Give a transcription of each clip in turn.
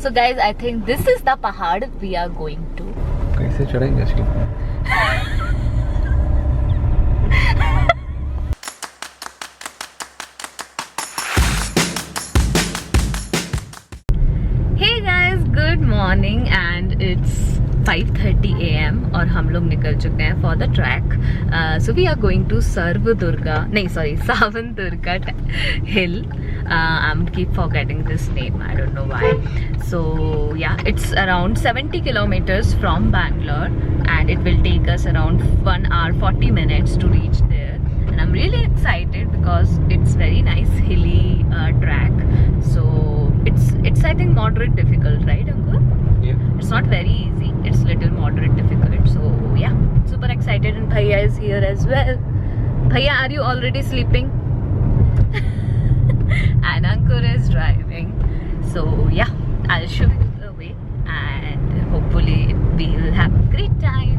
So guys, I think this is the pahad we are going to. कैसे चढ़ेंगे इसकी? Hey guys, good morning and it's 5:30 AM और हम लोग निकल चुके हैं for the track. So we are going to Savandurga hill. I'm keep forgetting this name, I don't know why. So yeah, it's around 70 kilometers from Bangalore and it will take us around 1 hour 40 minutes to reach there. And I'm really excited because it's very nice hilly track. So it's I think moderate difficult, right Ankur? Yeah. It's not very easy, it's little moderate difficult. So yeah, super excited and Bhaiya is here as well. Bhaiya, are you already sleeping? And Ankur is driving. So yeah, I'll show you the way and hopefully we will have a great time.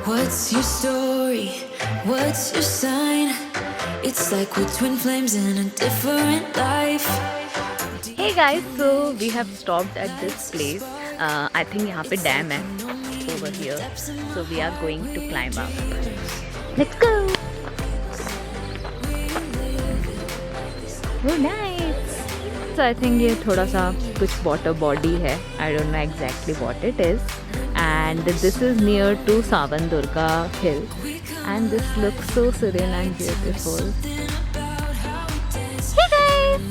What's your story? What's your sign? It's like we're twin flames in a different life. Hey guys, so we have stopped at this place. I think यहाँ पे dam है over here. So we are going to climb up. Let's go. Oh nice. So I think ये थोड़ा सा कुछ water body है. I don't know exactly what it is. And this is near to Savandurga hill. And this looks so serene and beautiful. Hey guys!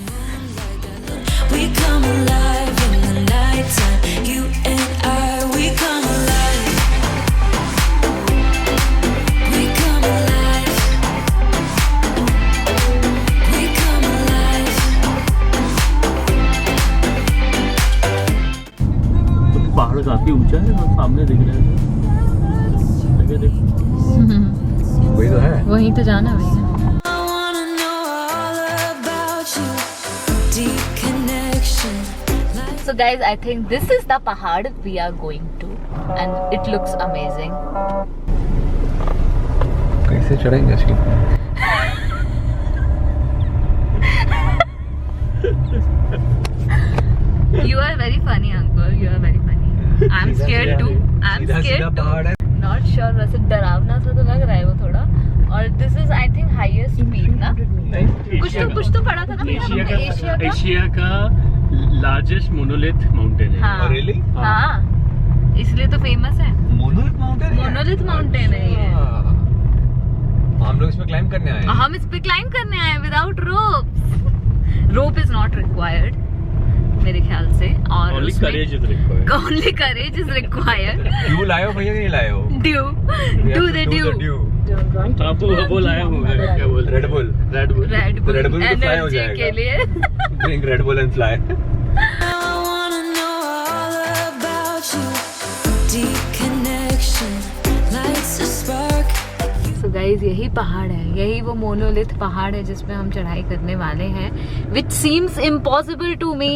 We come alive in the nighttime. You and I, we come alive. We come alive. We come alive. तो पहाड़ काफी ऊंचा है और सामने दिख रहा है। लगे देख। वही तो है। वहीं तो जाना है भैया। I wanna know all about you. Deep connection. So guys, I think this is the pahad we are going to and it looks amazing. कैसे चढ़ेंगे इसकी? You are very funny uncle, you are very funny. I'm scared too. I'm scared too. Not sure, वैसे डरावना सा तो लग रहा है वो थोड़ा. और this is I think highest peak ना? कुछ तो पढ़ा था ना एशिया का लार्जेस्ट मोनोलिथ माउंटेन है। हाँ, really? हाँ, इसलिए तो फेमस है। मोनोलिथ माउंटेन है? मोनोलिथ माउंटेन है ये। हम लोग इस पे क्लाइंब करने आए हैं। हम इस पे क्लाइंब करने आए हैं without rope. Rope is not required मेरे ख्याल से। और Only courage is required. Only courage is required. Due लाए हो भैया कि नहीं लाए हो? Do the due. आप वो लाया हूँ मैं, क्या बोल रहे हैं? Red Bull. Red Bull Red Bull तो fly हो energy जाएगा। के लिए। Drink Red Bull and fly. I wanna know all about you. Deep connection lights a spark. So guys, यही पहाड़ है, यही वो मोनोलिथ पहाड़ है जिसपे हम चढ़ाई करने वाले हैं, which seems impossible to me,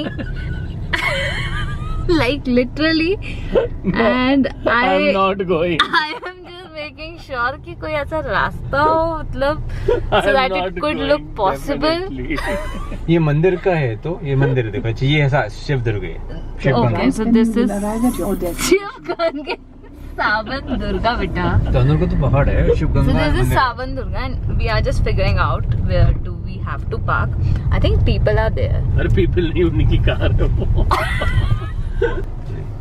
like literally, and I'm not going. I am just making sure कि कोई ऐसा रास्ता हो, मतलब so that it could look possible. ये मंदिर का है तो ये मंदिर देखो, अच्छा ये ऐसा शिवदुर्ग है। Okay, so this is Sivaganga सावंतदुर्गा बेटा। सावंतदुर्गा तो पहाड़ है, So शिवगंगा this is मंदिर। Savandurga and we are just figuring out where do we have to park. I think people are there. अरे पीपल नहीं, उनकी कार है वो।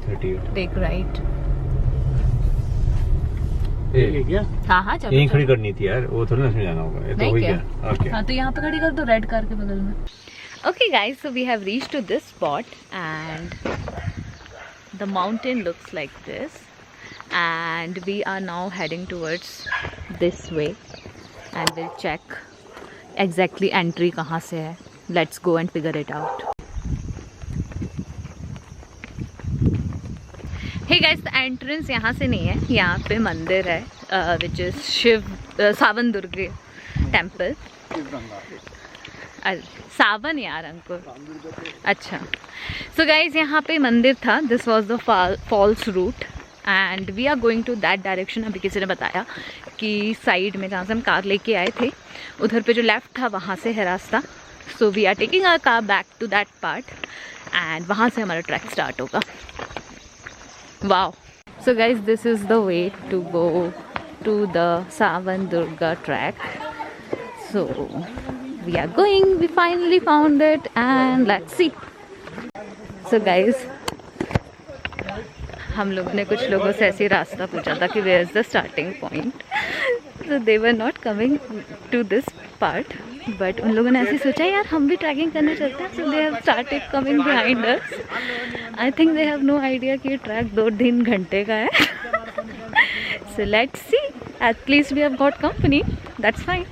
38। Take right. ये क्या? हाँ चलो। यहीं खड़ी करनी थी यार, वो थोड़ी ना इसमें जाना होगा। ये तो नहीं हो क्या? गया। ओके। हाँ तो यहाँ पे खड़ी कर दो रेड कार के बगल में। Okay guys, so we have reached to this spot and the mountain looks like this and we are now heading towards this way and we'll check exactly entry कहाँ से है. Let's go and figure it out. Hey guys, the entrance यहाँ से नहीं है, यहाँ पे मंदिर है which is सावनदुर्गा टेम्पल। सावन यार अंकुर, अच्छा। सो गाइज यहाँ पे मंदिर था, this was the false route and we are going to that direction. अभी किसी ने बताया की साइड में जहाँ से हम कार लेके आए थे, उधर पे जो लेफ्ट था वहाँ से है रास्ता. So we are taking our car back to that part and वहाँ से हमारा ट्रैक स्टार्ट होगा. Wow. So guys this is the way to go to the Savan Durga track. So we are going. We finally found it and let's see. So guys हम लोग ने कुछ लोगों से ऐसे रास्ता पूछा था कि where is the starting point. So they were not coming to this part, but उन लोगों ने ऐसे सोचा यार हम भी ट्रैकिंग करने चलते हैं. So they have started coming behind us. I think they have no idea कि ये ट्रैक 2-3 घंटे का है. So let's see. At least we have got company. That's fine.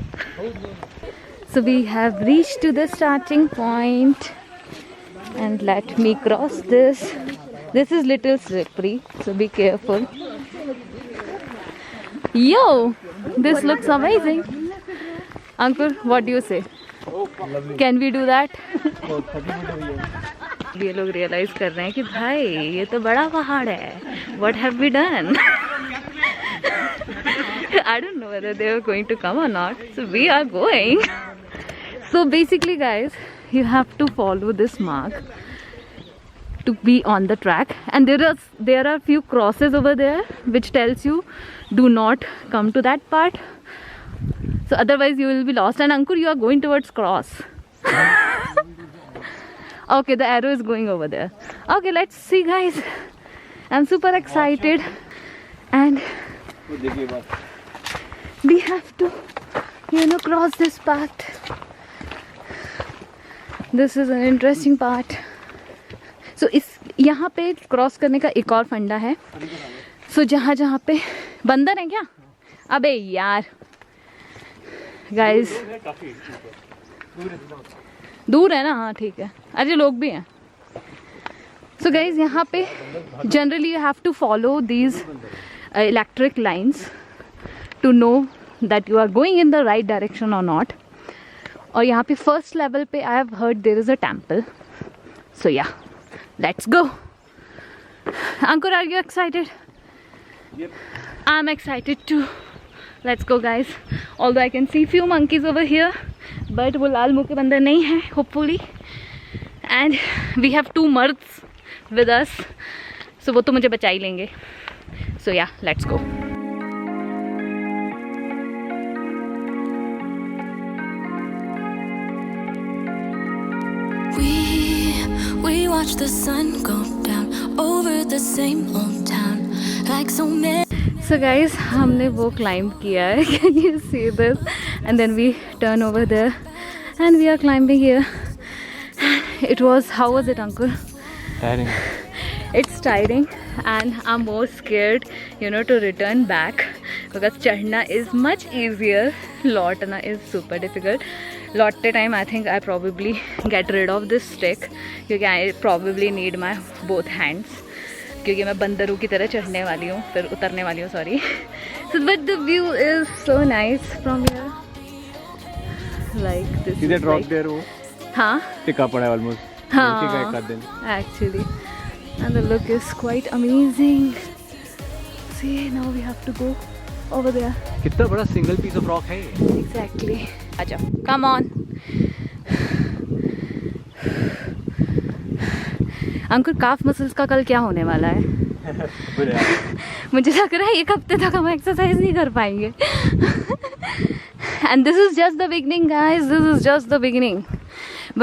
So we have reached to the starting point and let me cross this. This is little slippery, so be careful. Yo, this looks amazing. Ankur, what do you say? Can we do that? ये लोग realise कर रहे हैं कि भाई ये तो बड़ा पहाड़ है. What have we done? I don't know whether they are going to come or not. So we are going. So basically guys, you have to follow this mark to be on the track, and there are few crosses over there which tells you do not come to that part, so otherwise you will be lost. And Ankur, you are going towards cross. Okay, the arrow is going over there. Okay, let's see guys. I'm super excited and we have to cross this path. This is an interesting part. So इस यहाँ पे cross करने का एक और फंडा है. So जहाँ पे बंदर है क्या? अबे यार गाइस दूर है ना. हाँ ठीक है. अरे लोग भी हैं. So guys यहाँ पे generally you have to follow these electric lines to know that you are going in the right direction or not. और यहाँ पे फर्स्ट लेवल पे I have heard there is a temple. So yeah let's go. Ankur, are you excited? I am excited too. Let's go guys. Although I can see few monkeys over here, but वो लाल मुंह के बंदर नहीं है hopefully. And we have 2 मर्द्स with us, so वो तो मुझे बचा ही लेंगे. So yeah let's go. We watch the sun go down over the same old town like so many. So guys, हमने वो climb किया है. Can you see this? And then we turn over there and we are climbing here. It was, how was it Ankur? Tiring. It's tiring and I'm more scared to return back because चढ़ना is much easier. लौटना is super difficult. लौटते time I think I probably get rid of this stick, क्योंकि I probably need my both hands, क्योंकि मैं बंदरों की तरह चढ़ने वाली हूँ, फिर उतरने वाली हूँ. Sorry. So but the view is so nice from here. Like this सीधे ड्रॉप देयर वो. हाँ टिका पड़ा है ऑलमोस्ट. हाँ actually. And the look is quite amazing. See now we have to go over there. कितना बड़ा सिंगल पीस ऑफ रॉक है. Exactly. आजा, come on. Ankur, calf muscles का कल क्या होने वाला है? मुझे लग रहा है 1 हफ्ते तक हम एक्सरसाइज नहीं कर पाएंगे. And this is just the beginning guys, this is just the beginning,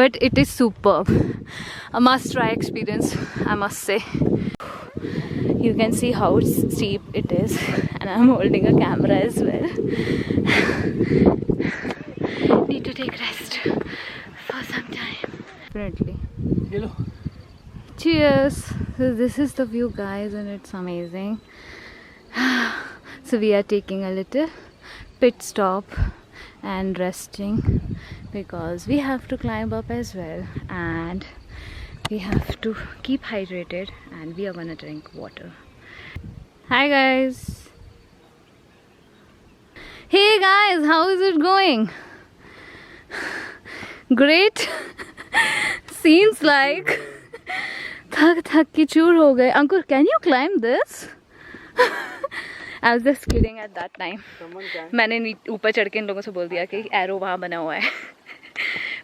but it is superb. A must try experience, I must say. You can see how steep it is, and I'm holding a camera as well. Need to take rest for some time. Definitely. Hello. Cheers. So this is the view guys, and it's amazing. So we are taking a little pit stop and resting because we have to climb up as well, and we have to keep hydrated, and we are gonna drink water. Hi guys. Hey guys, how is it going? Great. Seems like थक के चूर हो गए. अंकुर, can you climb this? I was just kidding at that time. मैंने ऊपर चढ़ के इन लोगों से बोल दिया कि एरो वहाँ बना हुआ है.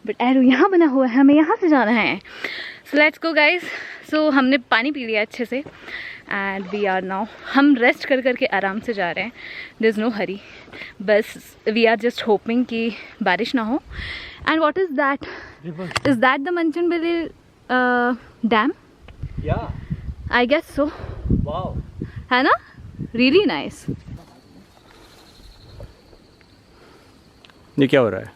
बट एरो यहाँ बना हुआ है, हमें यहाँ से जाना है. So let's go guys. सो हमने पानी पी लिया अच्छे से एंड वी आर नाउ, हम रेस्ट कर करके आराम से जा रहे हैं. There is no hurry. बस वी आर जस्ट होपिंग कि बारिश ना हो. And what is that? Is that the Manchanabele dam? Yeah. I guess so. Wow. है ना? Really nice. ये क्या हो रहा है?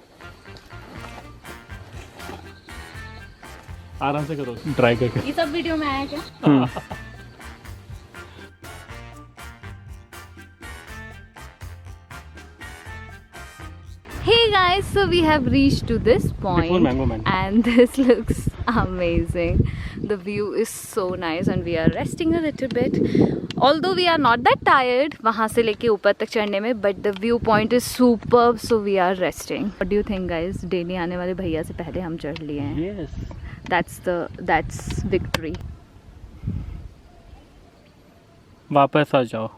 आराम से करो, ट्राई करके. ये सब वीडियो में आया क्या? Hey guys, so we have reached to this point Mango Man. and this looks amazing. The view is so nice and we are resting a little bit. Although we are not that tired वहाँ से लेके ऊपर तक चढ़ने में, but the view point is superb, so we are resting. What do you think guys? Daily आने वाले भैया से पहले हम चढ़ लिए हैं. Yes. That's victory. वापस आ जाओ.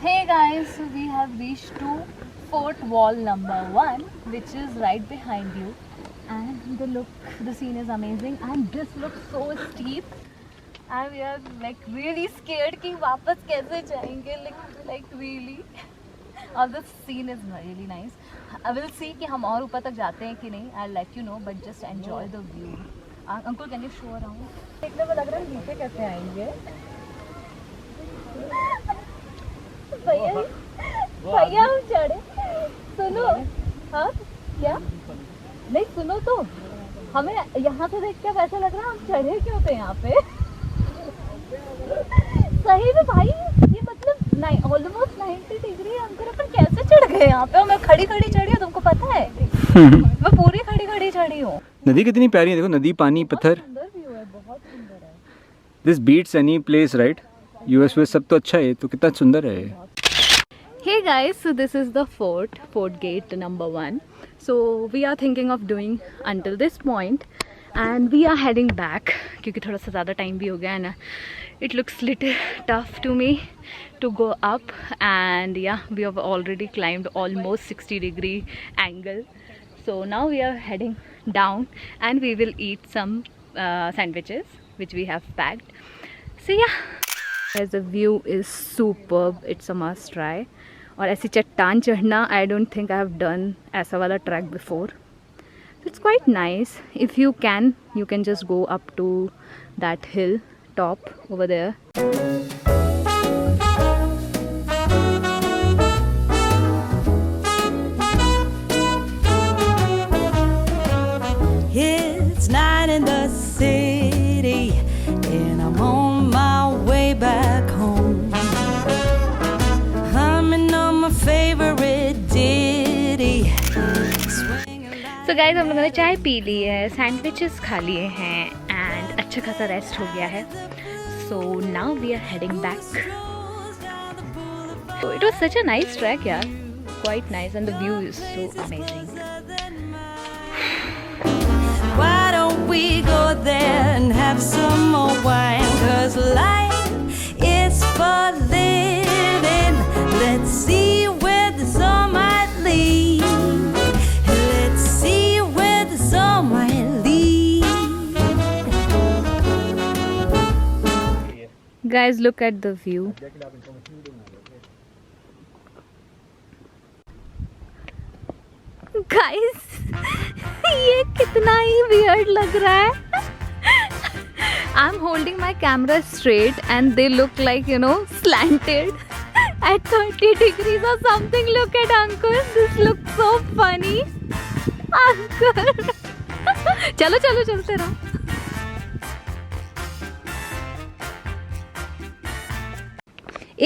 Hey guys, so we have reached to fort wall number 1, which is right behind you, and the scene is amazing and this looks so steep and we are like really scared कि वापस कैसे जाएंगे, like really. और the scene is really nice. I will see कि हम और ऊपर तक जाते हैं कि नहीं. I'll let you know, but just enjoy the view. Uncle, can you show around? देखने में लग रहा है नीचे कैसे आएंगे. भैया हम चढ़े. सुनो. हाँ क्या? नहीं सुनो तो, हमें यहाँ से देख के वैसा लग रहा है हम चढ़े क्यों थे यहाँ पे. सही में भाई, ये मतलब ऑलमोस्ट 90 डिग्री अंकर अपन कैसे चढ़ गए यहाँ पे. मैं खड़ी खड़ी चढ़ी हूँ, तुमको पता है. मैं पूरी खड़ी खड़ी चढ़ी हूँ. नदी कितनी प्यारी है, देखो नदी, पानी, पत्थर. सुंदर व्यू है, बहुत सुंदर है. This beats any place right. US में सब तो अच्छा है, तो कितना सुंदर है. Hey guys, so this is the fort gate number 1. So we are thinking of doing until this point and we are heading back क्योंकि थोड़ा सा ज़्यादा टाइम भी हो गया है ना. It looks little tough to me to go up and yeah, we have already climbed almost 60-degree angle. So now we are heading down and we will eat some sandwiches which we have packed. So yeah, as the view is superb, it's a must try. और ऐसी चट्टान चढ़ना, I don't think I have done ऐसा वाला track before. It's quite nice. If you can just go up to that hill top over there. It's night in the city, and I'm on my way back home. Humming on my favorite ditty. So guys, हम लोगों ने चाय P ली है, sandwiches खा लिए हैं and अच्छा खासा रेस्ट हो गया है. So now we are heading back. So it was such a nice trek यार, quite nice and the view is so amazing. Why don't we go there and have some more wine? 'Cause life is for living. Let's see where the sun might lead. Let's see where the sun might lead. Guys, look at the view. Guys, ये कितना ही weird लग रहा है. I'm holding my camera straight and they look like, you know, slanted at 30 degrees or something. Look at Ankur. This looks so funny. Ankur. चलो चलो चलते रहो.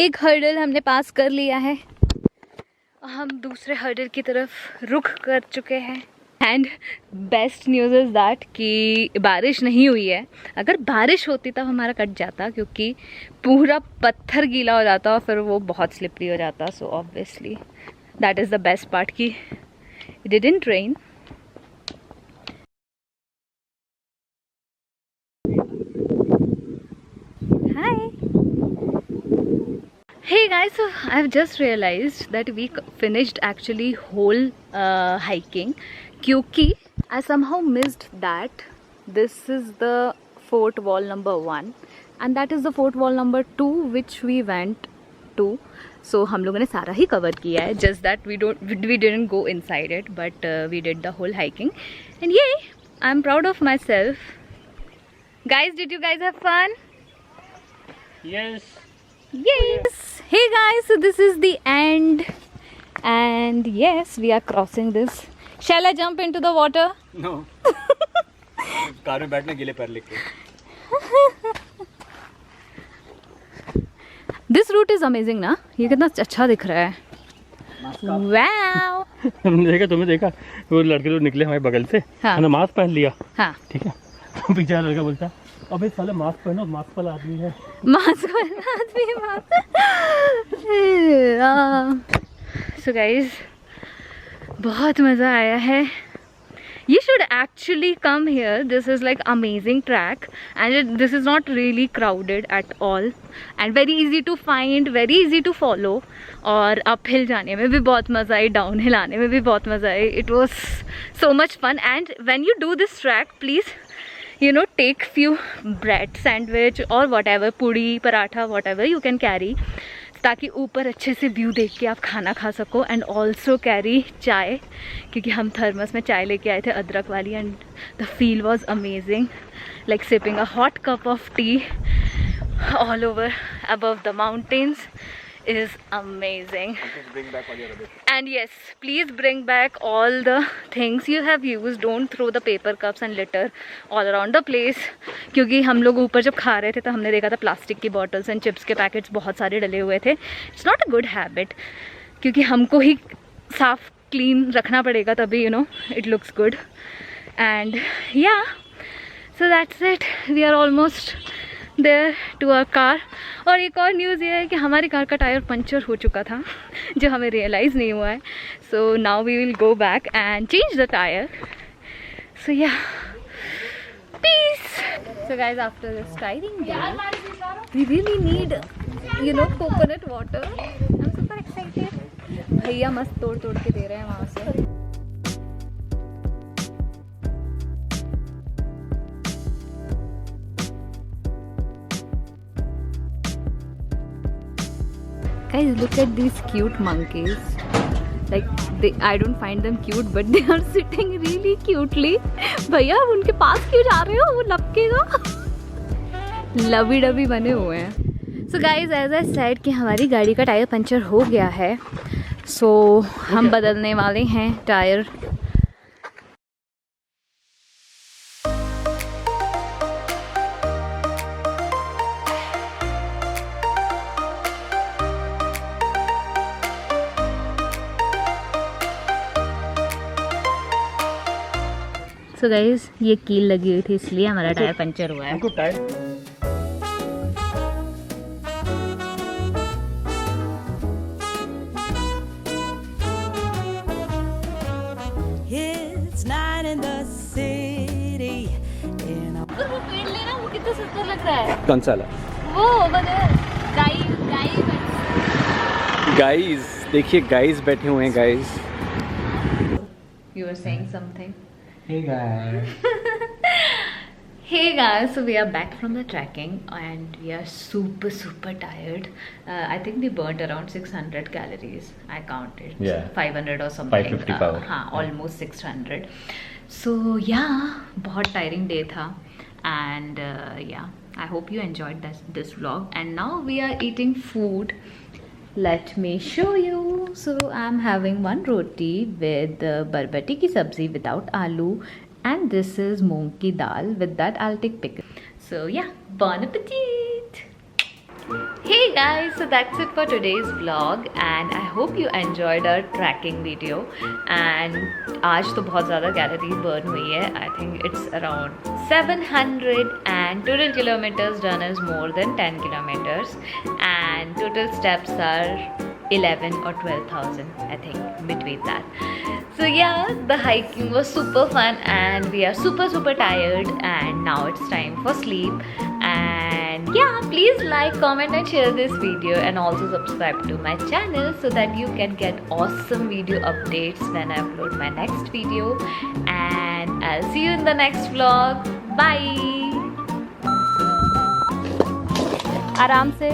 एक हर्डल हमने पास कर लिया है. हम दूसरे हर्डल की तरफ रुख कर चुके हैं and best news is that कि बारिश नहीं हुई है. अगर बारिश होती तब हमारा कट जाता, क्योंकि पूरा पत्थर गीला हो जाता और फिर वो बहुत स्लिपरी हो जाता. So obviously that is the best part कि it didn't rain. Hi. Hey guys, so I've just realized that we finished actually whole hiking क्योंकि I somehow missed that this is the fort wall number 1 and that is the fort wall number 2 which we went to. So हम लोगों ने सारा ही cover किया है, just that we didn't go inside it, but we did the whole hiking and yay, I'm proud of myself. Guys, did you guys have fun? Yes. Yes. Hey guys, so this is the end and yes, we are crossing this. Shall I jump into the water? No. Car में बैठने गिले पैर लेके. This route is amazing ना? ये कितना अच्छा दिख रहा है. Wow. हमने तुम्हें देखा वो लड़के लोग निकले हमारे बगल से. हाँ. मैंने मास्क पहन लिया. हाँ. ठीक है. पीछे लड़का बोलता अबे साले मास्क पहनो, मास्क वाला आदमी है. मास्क वाला आदमी मास्क. So guys, बहुत मज़ा आया है. You should actually come here. This is like amazing track and this is not really crowded at all and very easy to find, very easy to follow. और uphill जाने में भी बहुत मज़ा आई, downhill आने में भी बहुत मज़ा आई. It was so much fun and when you do this track, please take few bread, sandwich or whatever, puri, paratha, whatever you can carry, ताकि ऊपर अच्छे से व्यू देख के आप खाना खा सको. एंड ऑल्सो कैरी चाय, क्योंकि हम थर्मस में चाय लेके आए थे अदरक वाली and the feel was amazing, like sipping a hot cup of T all over above the mountains is amazing. And yes, please bring back all the things you have used. Don't throw the paper cups and litter all around the place, क्योंकि हम लोग ऊपर जब खा रहे थे तो हमने देखा था प्लास्टिक की बॉटल्स एंड चिप्स के पैकेट्स बहुत सारे डले हुए थे. It's not a good habit, क्योंकि हमको ही साफ क्लीन रखना पड़ेगा तभी it looks good. And yeah so that's it, we are almost there to our car. और एक और न्यूज़ ये है कि हमारी कार का टायर पंचर हो चुका था जो हमें रियलाइज़ नहीं हुआ है. So now we will go back and change the tyre. So yeah, peace. So guys, after this tiring day we really need coconut water. I am super excited. भैया मस्त तोड़ तोड़ के दे रहे हैं वहाँ से. Guys, look at these cute monkeys. Like I don't find them cute, but they are sitting really cutely. भैया उनके पास क्यों जा रहे हो? वो लपकेगा. लवी डबी बने हुए हैं. So guys, as I said कि हमारी गाड़ी का टायर पंचर हो गया है. So हम बदलने वाले हैं टायर. सो गाइज, ये कील लगी हुई थी इसलिए हमारा टायर पंचर हुआ है. It's night in the city. वो पेड़ लेना, वो कितना सुंदर लग रहा है. कौन सा? वो गाइस, देखिए गाइस बैठे हुए हैं. Guys, You were saying something. hey guys. Hey guys, so we are back from the trekking and we are super tired. I think we burnt around 600 calories. I counted. Yeah. 500 or something. 550 power. हाँ, almost 600. So yeah, बहुत tiring day था. And yeah, I hope you enjoyed this vlog. And now we are eating food. Let me show you. So I'm having one roti with barbati ki sabzi without aloo, and this is moong ki dal. With that I'll take pickle. So yeah, bon appetit. Hey guys, so that's it for today's vlog and I hope you enjoyed our tracking video. And आज तो बहुत ज़्यादा calorie burn हुई है. I think it's around 700 and total kilometers done is more than 10 kilometers and total steps are 11 or 12,000 I think between that. So yeah, the hiking was super fun and we are super tired and now it's time for sleep. And yeah, please like, comment and share this video and also subscribe to my channel so that you can get awesome video updates when I upload my next video. And I'll see you in the next vlog. Bye. आराम से